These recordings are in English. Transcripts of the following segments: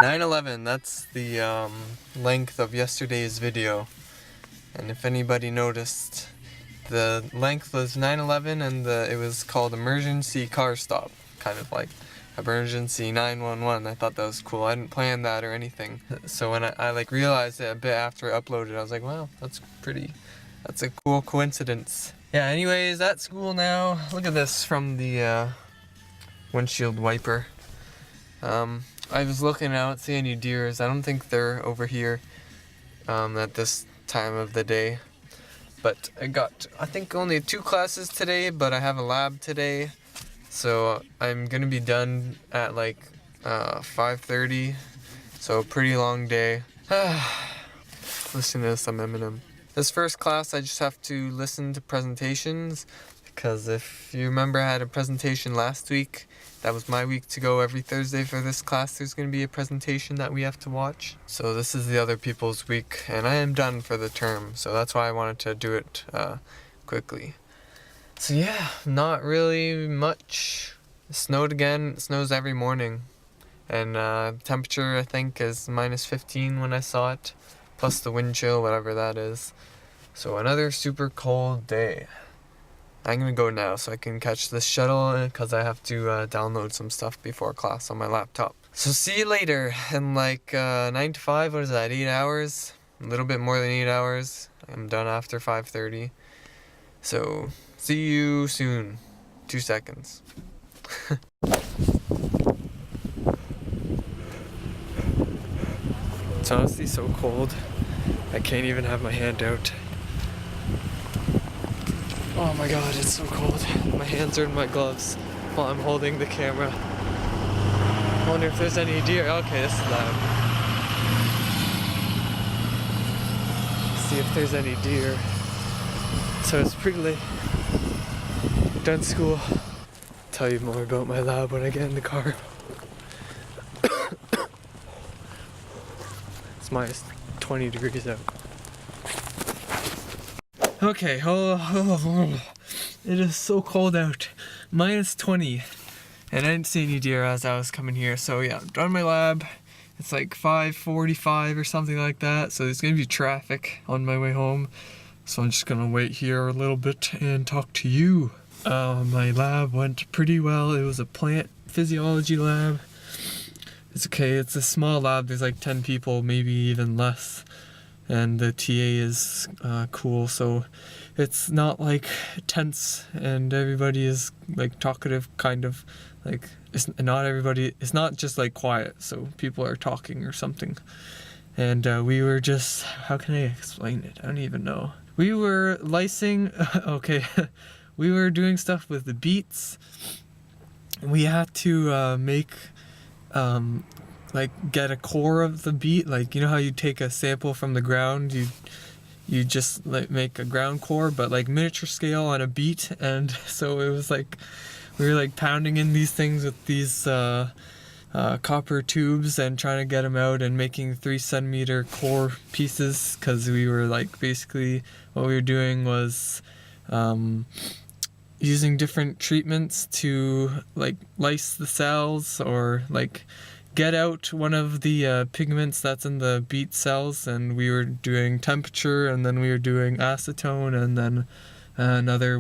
9/11, that's the length of yesterday's video. And if anybody noticed, the length was 9/11 and it was called emergency car stop. Kind of like emergency 911. I thought that was cool. I didn't plan that or anything. So when I like realized it a bit after I uploaded, I was like, wow, that's a cool coincidence. Yeah, anyways, at school now. Look at this from the windshield wiper. I was looking, I don't see any deers. I don't think they're over here at this time of the day. But I got, I think, only 2 classes today, but I have a lab today. So I'm gonna be done at like 5:30. So pretty long day. Listen to some Eminem. This first class, I just have to listen to presentations, because if you remember, I had a presentation last week. That was my week to go. Every Thursday for this class, there's going to be a presentation that we have to watch. So this is the other people's week, and I am done for the term. So that's why I wanted to do it quickly. So yeah, not really much. It snowed again. It snows every morning. And temperature, I think, is -15 when I saw it. Plus the wind chill, whatever that is. So another super cold day. I'm gonna go now so I can catch this shuttle, because I have to download some stuff before class on my laptop. So see you later in like 9 to 5, what is that, 8 hours? A little bit more than 8 hours. I'm done after 5:30. So see you soon. 2 seconds. It's honestly so cold. I can't even have my hand out. Oh my god, it's so cold. My hands are in my gloves while I'm holding the camera. I wonder if there's any deer. Okay, this is loud. See if there's any deer. So it's pretty late. Done school. Tell you more about my lab when I get in the car. It's -20 degrees out. Okay, it is so cold out. -20. And I didn't see any deer as I was coming here. So yeah, I'm done my lab. It's like 5:45 or something like that. So there's gonna be traffic on my way home. So I'm just gonna wait here a little bit and talk to you. My lab went pretty well. It was a plant physiology lab. It's okay, it's a small lab. There's like 10 people, maybe even less. And the TA is cool, so it's not like tense and everybody is like talkative, kind of like, it's not just like quiet, so people are talking or something. And we were just, how can I explain it? I don't even know. We were lysing, okay, we were doing stuff with the beets. We had to make like get a core of the beet, like you know how you take a sample from the ground, you just like make a ground core, but like miniature scale on a beet. And so it was like we were like pounding in these things with these copper tubes and trying to get them out and making 3-centimeter core pieces, because we were like, basically what we were doing was using different treatments to like lyse the cells, or like get out one of the pigments that's in the beet cells. And we were doing temperature, and then we were doing acetone, and then another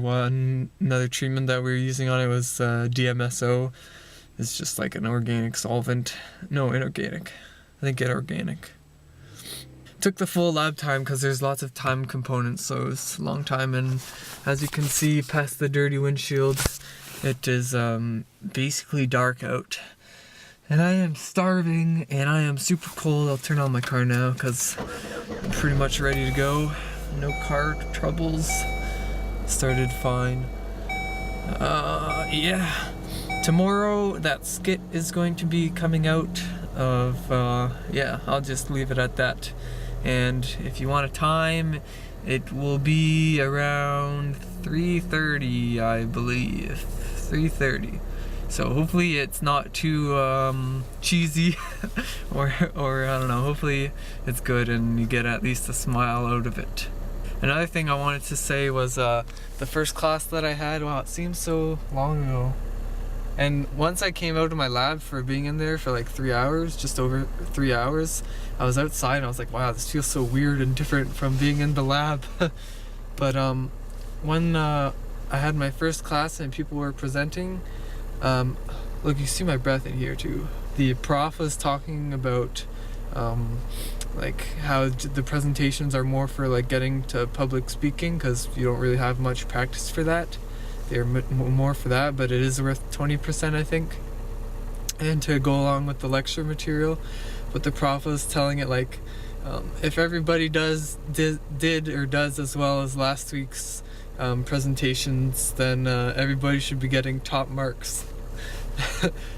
treatment that we were using on it was DMSO. It's just like an organic solvent. No, inorganic. I think inorganic. Took the full lab time because there's lots of time components, so it was a long time. And as you can see past the dirty windshield, it is basically dark out. And I am starving, and I am super cold. I'll turn on my car now because I'm pretty much ready to go. No car troubles. Started fine. Yeah. Tomorrow, that skit is going to be coming out of, yeah, I'll just leave it at that. And if you want a time, it will be around 3:30, I believe. 3:30. So hopefully it's not too cheesy, or I don't know, hopefully it's good and you get at least a smile out of it. Another thing I wanted to say was the first class that I had, wow, it seems so long ago. And once I came out of my lab for being in there for like 3 hours, just over 3 hours, I was outside and I was like, wow, this feels so weird and different from being in the lab. But when I had my first class and people were presenting, look, you see my breath in here too. The prof was talking about like how the presentations are more for like getting to public speaking, because you don't really have much practice for that. They're more for that, but it is worth 20%, I think, and to go along with the lecture material. But the prof was telling it like, if everybody did or does as well as last week's presentations, then everybody should be getting top marks.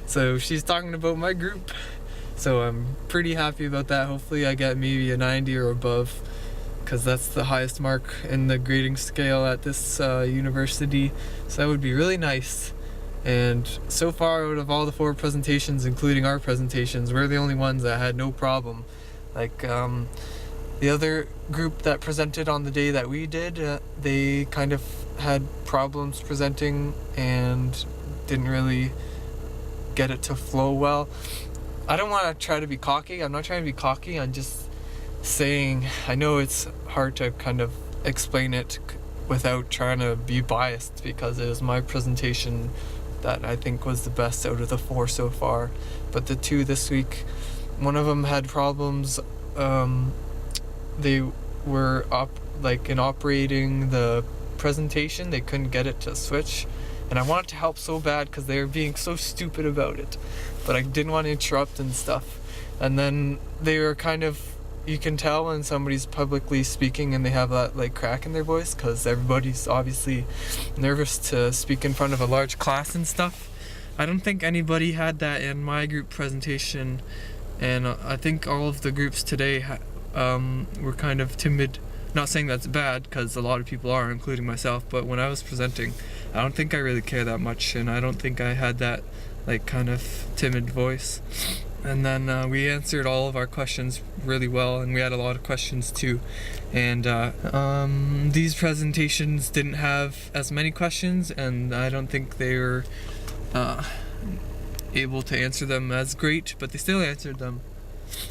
So she's talking about my group, so I'm pretty happy about that. Hopefully I get maybe a 90 or above, because that's the highest mark in the grading scale at this university, so that would be really nice. And so far, out of all the 4 presentations, including our presentations, we're the only ones that had no problem. Like the other group that presented on the day that we did, they kind of had problems presenting and didn't really get it to flow well. I don't want to try to be cocky. I'm not trying to be cocky. I'm just saying, I know it's hard to kind of explain it without trying to be biased, because it was my presentation that I think was the best out of the 4 so far. But the 2 this week, one of them had problems. They were in operating the presentation, they couldn't get it to switch, and I wanted to help so bad because they were being so stupid about it, but I didn't want to interrupt and stuff. And then they were kind of, you can tell when somebody's publicly speaking and they have that like crack in their voice, because everybody's obviously nervous to speak in front of a large class and stuff. I don't think anybody had that in my group presentation, and I think all of the groups today were kind of timid. Not saying that's bad, because a lot of people are, including myself, but when I was presenting, I don't think I really care that much, and I don't think I had that like kind of timid voice. And then we answered all of our questions really well, and we had a lot of questions too. And these presentations didn't have as many questions, and I don't think they were able to answer them as great, but they still answered them.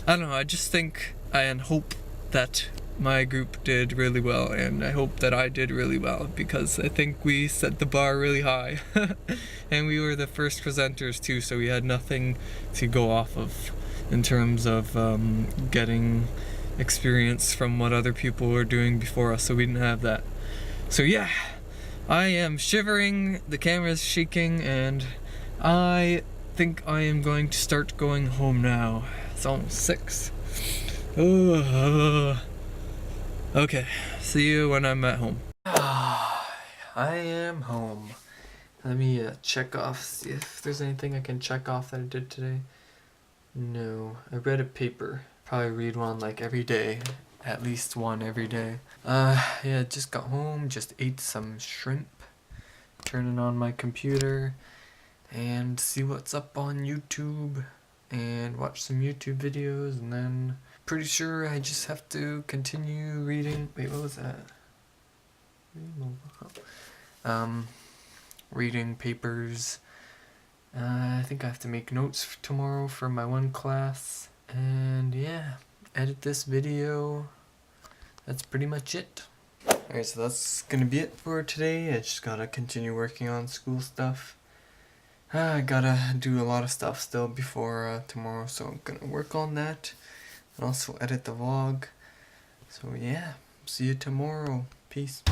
I don't know, I just think and hope that my group did really well, and I hope that I did really well, because I think we set the bar really high. And we were the first presenters too, so we had nothing to go off of in terms of getting experience from what other people were doing before us, so we didn't have that. So yeah, I am shivering, the camera's shaking, and I think I am going to start going home now. It's almost 6. Okay, see you when I'm at home. I am home. Let me check off, see if there's anything I can check off that I did today. No, I read a paper. Probably read one like every day, at least one every day. Yeah, just got home, just ate some shrimp, turning on my computer, and see what's up on YouTube, and watch some YouTube videos, and then pretty sure I just have to continue reading. Wait, what was that? Reading papers. I think I have to make notes tomorrow for my one class, and yeah, edit this video. That's pretty much it. Alright, so that's gonna be it for today. I just gotta continue working on school stuff. I gotta do a lot of stuff still before tomorrow, so I'm gonna work on that and also edit the vlog. So yeah, see you tomorrow. Peace.